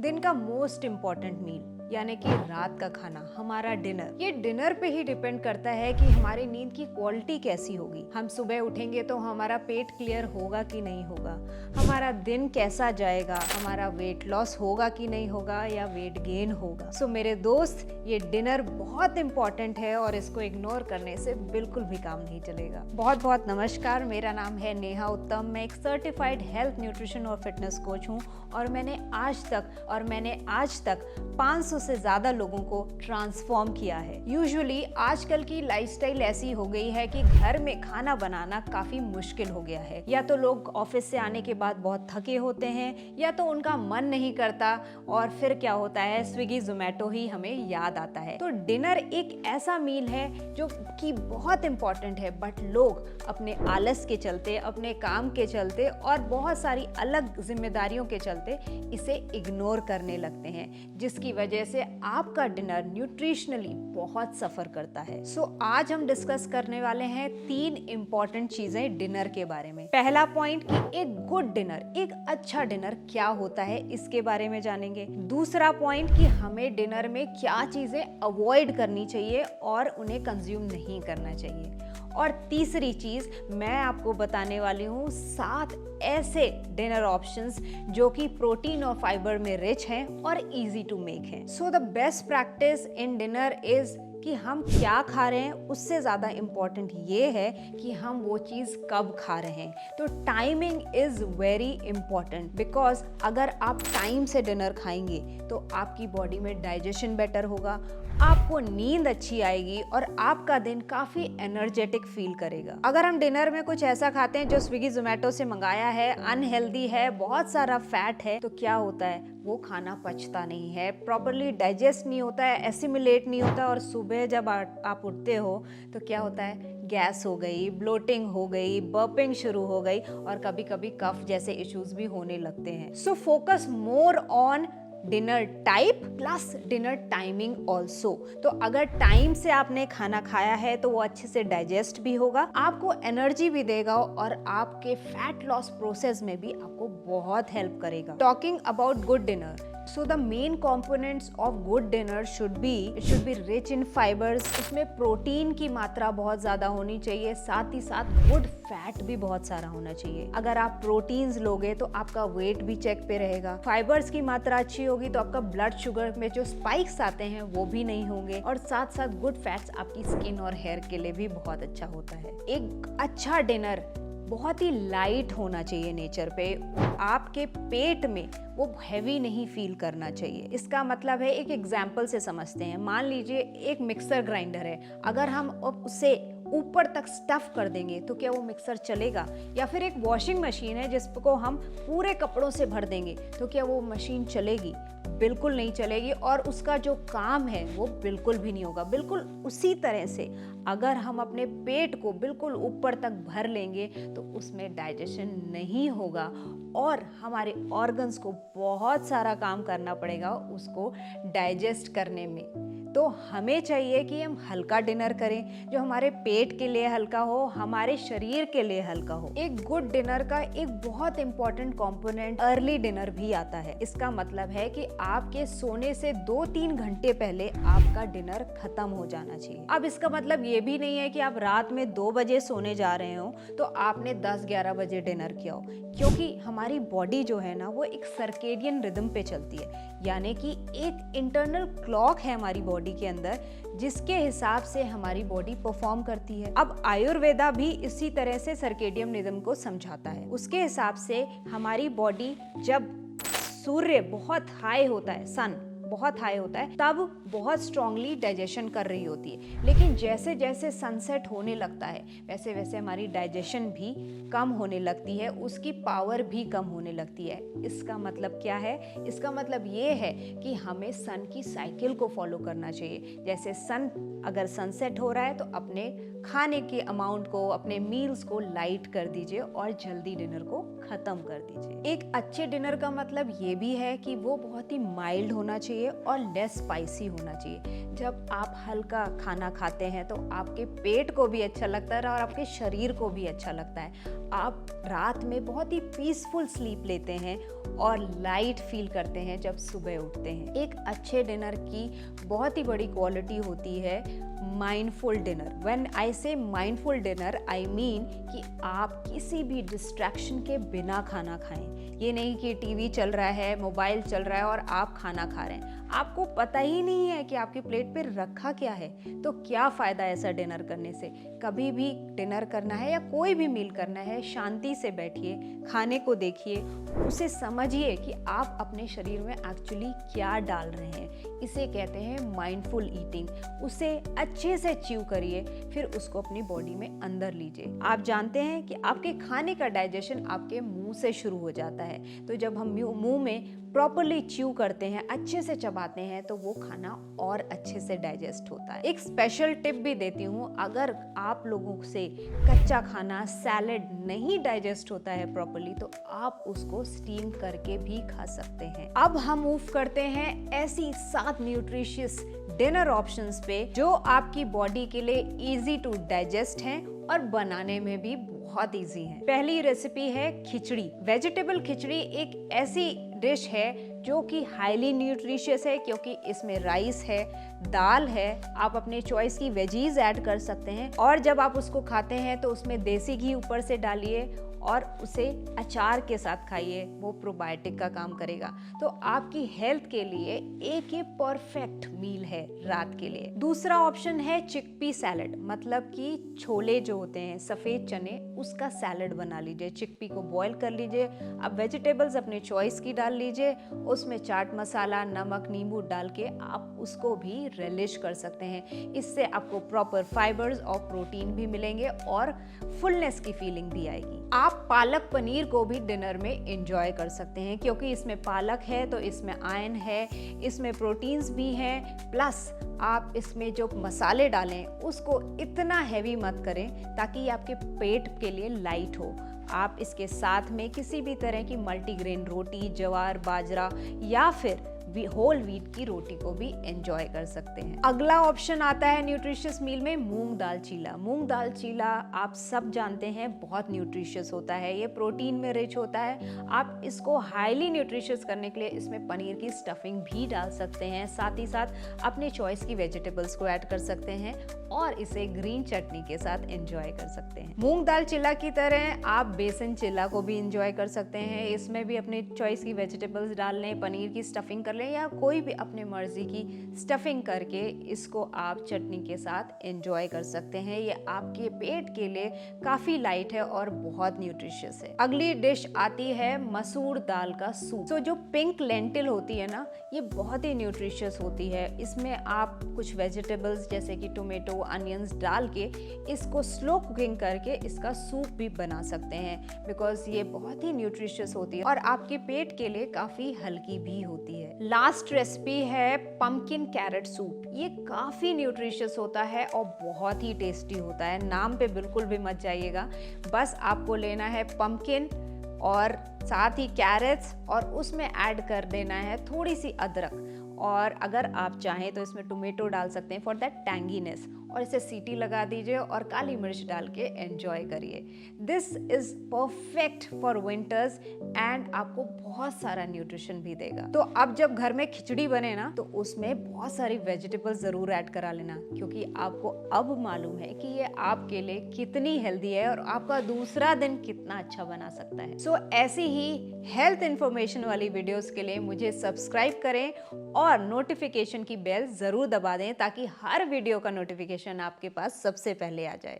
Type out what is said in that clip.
दिन का most important मील यानी कि रात का खाना, हमारा डिनर। ये डिनर पे ही डिपेंड करता है कि हमारी नींद की क्वालिटी कैसी होगी। हम सुबह उठेंगे तो हमारा पेट क्लियर होगा कि नहीं होगा, हमारा दिन कैसा जाएगा, हमारा वेट लॉस होगा कि नहीं होगा या वेट गेन होगा। सो मेरे दोस्त, ये डिनर बहुत इंपॉर्टेंट है और इसको इग्नोर करने से बिल्कुल भी काम नहीं चलेगा। बहुत बहुत नमस्कार, मेरा नाम है नेहा उत्तम। मैं एक सर्टिफाइड हेल्थ, न्यूट्रिशन और फिटनेस कोच हूँ और मैंने आज तक 500 से ज्यादा लोगों को ट्रांसफॉर्म किया है। यूजुअली आजकल की लाइफस्टाइल ऐसी हो गई है कि घर में खाना बनाना काफी मुश्किल हो गया है। या तो लोग ऑफिस से आने के बाद बहुत थके होते हैं या तो उनका मन नहीं करता और फिर क्या होता है, स्विगी जोमेटो ही हमें याद आता है। तो डिनर एक ऐसा मील है जो कि बहुत इंपॉर्टेंट है, बट लोग अपने आलस के चलते, अपने काम के चलते और बहुत सारी अलग जिम्मेदारियों के चलते इसे इग्नोर करने लगते हैं, जिसकी वजह से आपका डिनर न्यूट्रिशनली बहुत सफर करता है। सो आज हम डिस्कस करने वाले हैं 3 इंपॉर्टेंट चीजें डिनर के बारे में। पहला पॉइंट कि एक गुड डिनर, एक अच्छा डिनर क्या होता है, इसके बारे में जानेंगे। दूसरा पॉइंट कि हमें डिनर में क्या चीजें अवॉइड करनी चाहिए और उन्हें कंज्यूम नहीं करना चाहिए। और तीसरी चीज, मैं आपको बताने वाली हूँ 7 ऐसे डिनर ऑप्शंस जो कि प्रोटीन और फाइबर में रिच हैं और इजी टू मेक हैं। So the best practice in dinner is कि हम क्या खा रहे हैं, उससे ज़्यादा इम्पॉर्टेंट ये है कि हम वो चीज़ कब खा रहे हैं। तो timing is very important, because अगर आप टाइम से डिनर खाएंगे तो आपकी बॉडी में डाइजेशन बेटर होगा, आपको नींद अच्छी आएगी और आपका दिन काफ़ी एनर्जेटिक फील करेगा। अगर हम डिनर में कुछ ऐसा खाते हैं जो स्विगी जोमेटो से मंगाया है, अनहेल्दी है, बहुत सारा फैट है, तो क्या होता है, वो खाना पचता नहीं है, प्रॉपरली डाइजेस्ट नहीं होता है, एसिमिलेट नहीं होता और सुबह जब आप उठते हो तो क्या होता है, गैस हो गई, ब्लोटिंग हो गई, बर्पिंग शुरू हो गई और कभी कभी कफ जैसे इश्यूज भी होने लगते हैं। So focus more on dinner type plus dinner timing also. तो अगर टाइम से आपने खाना खाया है तो वो अच्छे से डाइजेस्ट भी होगा, आपको एनर्जी भी देगा और आपके फैट लॉस प्रोसेस में भी आपको बहुत हेल्प करेगा। Talking about good dinner, so the main components of good dinner should be rich in fibers। इसमें प्रोटीन की मात्रा बहुत ज़्यादा होनी चाहिए, साथ ही साथ गुड फैट भी बहुत सारा होना चाहिए। अगर आप प्रोटीन्स लोगे तो आपका वेट भी चेक पे रहेगा, फाइबर्स की मात्रा अच्छी होगी तो आपका ब्लड शुगर में जो स्पाइक्स आते हैं वो भी नहीं होंगे और साथ साथ गुड फैट्स आपकी स्किन और हेयर के लिए भी बहुत अच्छा होता है। एक अच्छा डिनर बहुत ही लाइट होना चाहिए नेचर पे, आपके पेट में वो हैवी नहीं फील करना चाहिए। इसका मतलब है, एक एग्जाम्पल से समझते हैं। मान लीजिए एक मिक्सर ग्राइंडर है, अगर हम उसे ऊपर तक स्टफ कर देंगे तो क्या वो मिक्सर चलेगा? या फिर एक वॉशिंग मशीन है जिसको हम पूरे कपड़ों से भर देंगे तो क्या वो मशीन चलेगी? बिल्कुल नहीं चलेगी और उसका जो काम है वो बिल्कुल भी नहीं होगा। बिल्कुल उसी तरह से अगर हम अपने पेट को बिल्कुल ऊपर तक भर लेंगे तो उसमें डाइजेशन नहीं होगा और हमारे ऑर्गन्स को बहुत सारा काम करना पड़ेगा उसको डाइजेस्ट करने में। तो हमें चाहिए कि हम हल्का डिनर करें जो हमारे पेट के लिए हल्का हो, हमारे शरीर के लिए हल्का हो। एक गुड डिनर का एक बहुत इंपॉर्टेंट कंपोनेंट अर्ली डिनर भी आता है। इसका मतलब है कि आपके सोने से 2-3 घंटे पहले आपका डिनर खत्म हो जाना चाहिए। अब इसका मतलब ये भी नहीं है कि आप रात में 2 बजे सोने जा रहे हो तो आपने 10-11 बजे डिनर किया हो, क्योंकि हमारी बॉडी जो है ना वो एक सर्केडियन रिदम पे चलती है, यानी कि एक इंटरनल क्लॉक है हमारी बॉडी के अंदर जिसके हिसाब से हमारी बॉडी परफॉर्म करती है। अब आयुर्वेदा भी इसी तरह से सर्केडियन रिदम को समझाता है। उसके हिसाब से हमारी बॉडी जब सूर्य बहुत हाई होता है, सन बहुत हाई होता है, तब बहुत स्ट्रांगली डाइजेशन कर रही होती है, लेकिन जैसे जैसे सनसेट होने लगता है वैसे वैसे हमारी डाइजेशन भी कम होने लगती है, उसकी पावर भी कम होने लगती है। इसका मतलब क्या है? इसका मतलब ये है कि हमें सन की साइकिल को फॉलो करना चाहिए। जैसे सन अगर सनसेट हो रहा है तो अपने खाने के अमाउंट को, अपने मील्स को लाइट कर दीजिए और जल्दी डिनर को खत्म कर दीजिए। एक अच्छे डिनर का मतलब ये भी है कि वो बहुत ही माइल्ड होना चाहिए और लेस स्पाइसी होना चाहिए। जब आप हल्का खाना खाते हैं तो आपके पेट को भी अच्छा लगता है और आपके शरीर को भी अच्छा लगता है। आप रात में बहुत ही पीसफुल स्लीप लेते हैं और लाइट फील करते हैं जब सुबह उठते हैं। एक अच्छे डिनर की बहुत ही बड़ी क्वालिटी होती है माइंडफुल डिनर। व्हेन आई से माइंडफुल डिनर आई मीन कि आप किसी भी डिस्ट्रैक्शन के बिना खाना खाएं। ये नहीं कि टीवी चल रहा है, मोबाइल चल रहा है और आप खाना खा रहे हैं, आपको पता ही नहीं है कि आपकी प्लेट पे रखा क्या है। तो क्या फ़ायदा ऐसा डिनर करने से। कभी भी डिनर करना है या कोई भी मील करना है, शांति से बैठिए, खाने को देखिए, उसे समझिए कि आप अपने शरीर में एक्चुअली क्या डाल रहे हैं। इसे कहते हैं माइंडफुल ईटिंग। उसे अच्छे से च्यू करिए, फिर उसको अपनी बॉडी में अंदर लीजिए। आप जानते हैं कि आपके खाने का डाइजेशन आपके मुंह से शुरू हो जाता है। तो जब हम मुंह में प्रॉपरली च्यू करते हैं, अच्छे से चबाते हैं, तो वो खाना और अच्छे से डाइजेस्ट होता है। एक स्पेशल टिप भी देती हूँ, अगर आप लोगों से कच्चा खाना, सैलेड नहीं डाइजेस्ट होता है प्रॉपरली, तो आप उसको स्टीम करके भी खा सकते हैं। अब हम मूव करते हैं ऐसी 7 न्यूट्रिशियस डिनर ऑप्शंस पे जो आपकी बॉडी के लिए इजी टू डाइजेस्ट हैं और बनाने में भी बहुत इजी है। पहली रेसिपी है खिचड़ी। वेजिटेबल खिचड़ी एक ऐसी डिश है जो कि हाईली न्यूट्रिशियस है, क्योंकि इसमें राइस है, दाल है, आप अपने चॉइस की वेजीज ऐड कर सकते हैं। और जब आप उसको खाते हैं तो उसमें देसी घी ऊपर से डालिए और उसे अचार के साथ खाइए, वो प्रोबायोटिक का काम करेगा। तो आपकी हेल्थ के लिए एक ये परफेक्ट मील है रात के लिए। दूसरा ऑप्शन है चिकपी सैलेड, मतलब कि छोले जो होते हैं, सफ़ेद चने, उसका सैलेड बना लीजिए। चिकपी को बॉईल कर लीजिए, अब वेजिटेबल्स अपने चॉइस की डाल लीजिए, उसमें चाट मसाला, नमक, नींबू डाल के आप उसको भी रिलिश कर सकते हैं। इससे आपको प्रॉपर फाइबर्स और प्रोटीन भी मिलेंगे और फुलनेस की फीलिंग भी आएगी। आप पालक पनीर को भी डिनर में एंजॉय कर सकते हैं, क्योंकि इसमें पालक है तो इसमें आयरन है, इसमें प्रोटीन्स भी हैं, प्लस आप इसमें जो मसाले डालें उसको इतना हैवी मत करें ताकि आपके पेट के लिए लाइट हो। आप इसके साथ में किसी भी तरह की मल्टीग्रेन रोटी, ज्वार, बाजरा या फिर होल व्हीट की रोटी को भी एंजॉय कर सकते हैं। अगला ऑप्शन आता है न्यूट्रिशियस मील में मूंग दाल चीला। मूंग दाल चीला आप सब जानते हैं बहुत न्यूट्रिशियस होता है, ये प्रोटीन में रिच होता है। आप इसको हाईली न्यूट्रिशियस करने के लिए इसमें पनीर की स्टफिंग भी डाल सकते हैं, साथ ही साथ अपने चॉइस की वेजिटेबल्स को ऐड कर सकते हैं और इसे ग्रीन चटनी के साथ एंजॉय कर सकते हैं। मूंग दाल चिला की तरह आप बेसन चिला को भी एंजॉय कर सकते हैं। इसमें भी अपने चॉइस की वेजिटेबल्स डाल लें, पनीर की स्टफिंग कर लें या कोई भी अपने मर्जी की स्टफिंग करके इसको आप चटनी के साथ एंजॉय कर सकते हैं। ये आपके पेट के लिए काफी लाइट है और बहुत न्यूट्रिशियस है। अगली डिश आती है मसूर दाल का सूप। तो जो पिंक लेंटिल होती है ना, ये बहुत ही न्यूट्रिशियस होती है। इसमें आप कुछ वेजिटेबल्स जैसे कि टोमेटो, अनियंस डाल के इसको स्लो कुकिंग करके इसका सूप भी बना सकते हैं, बिकॉज ये बहुत ही न्यूट्रिशियस होती है और आपके पेट के लिए काफी हल्की भी होती है। लास्ट रेसिपी है पंपकिन कैरेट सूप। ये काफी न्यूट्रिशियस होता है और बहुत ही टेस्टी होता है। नाम पे बिल्कुल भी मत जाइएगा, बस आपको लेना है पंपकिन और साथ ही कैरेट्स और उसमें ऐड कर देना है थोड़ी सी अदरक, और अगर आप चाहें तो इसमें टोमेटो डाल सकते हैं फॉर दैट टैंगीनेस, और इसे सीटी लगा दीजिए और काली मिर्च डाल के एंजॉय करिए। This is perfect for winters and आपको बहुत सारा न्यूट्रिशन भी देगा। तो अब जब घर में खिचड़ी बने ना, तो उसमें बहुत सारी वेजिटेबल्स जरूर ऐड करा लेना, क्योंकि आपको अब मालूम है कि ये आपके लिए कितनी हेल्दी है और आपका दूसरा दिन कितना अच्छा बना सकता है। सो ऐसी ही हेल्थ इंफॉर्मेशन वाली वीडियोस के लिए मुझे सब्सक्राइब करें और नोटिफिकेशन की बेल जरूर दबा दें, ताकि हर वीडियो का नोटिफिकेशन आपके पास सबसे पहले आ जाए।